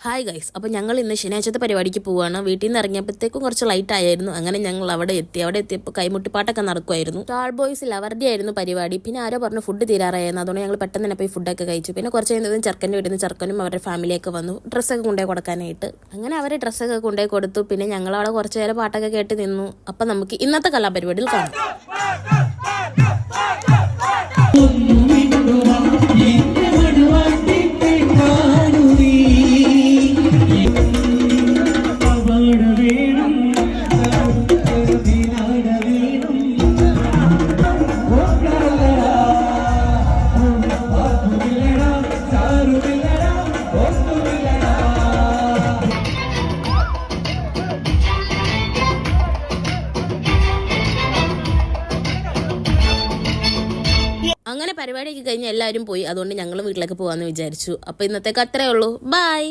Hi guys, അപ്പോൾ ഞങ്ങൾ ഇന്ന് ശനിയാഴ്ചത്തെ പരിപാടിക്ക് പോവുകയാണ്. വീട്ടിൽ നിന്ന് ഇറങ്ങിയപ്പോഴത്തേക്കും കുറച്ച് ലൈറ്റ് ആയിരുന്നു. അങ്ങനെ ഞങ്ങൾ അവിടെ എത്തിയപ്പോൾ കൈമുട്ടിപ്പാട്ടൊക്കെ നടക്കുമായിരുന്നു. സ്റ്റാർ ബോയ്സിൽ അവരുടെ ആയിരുന്നു പരിപാടി. പിന്നെ ആരോ പറഞ്ഞു ഫുഡ് തീരാറായിരുന്നു. അതുകൊണ്ട് ഞങ്ങൾ പെട്ടെന്ന് തന്നെ പോയി ഫുഡൊക്കെ കഴിച്ചു. പിന്നെ കുറച്ച് കഴിഞ്ഞതും ചെറുക്കൻ്റെ വീട്ടിൽ നിന്ന് ചെറുക്കനും അവരുടെ ഫാമിലിയൊക്കെ വന്നു ഡ്രസ്സൊക്കെ കൊണ്ടുപോയി കൊടുക്കാനായിട്ട്. അങ്ങനെ അവർ ഡ്രസ്സൊക്കെ കൊണ്ടുപോയി കൊടുത്തു. പിന്നെ ഞങ്ങൾ അവിടെ കുറച്ച് നേരം പാട്ടൊക്കെ കേട്ട് നിന്നു. അപ്പം നമുക്ക് ഇന്നത്തെ കലാപരിപാടിയിൽ കാണാം. അങ്ങനെ പരിപാടിയൊക്കെ കഴിഞ്ഞ് എല്ലാവരും പോയി. അതുകൊണ്ട് ഞങ്ങൾ വീട്ടിലേക്ക് പോകാമെന്ന് വിചാരിച്ചു. അപ്പോൾ ഇന്നത്തേക്ക് അത്രയേ ഉള്ളൂ. ബൈ.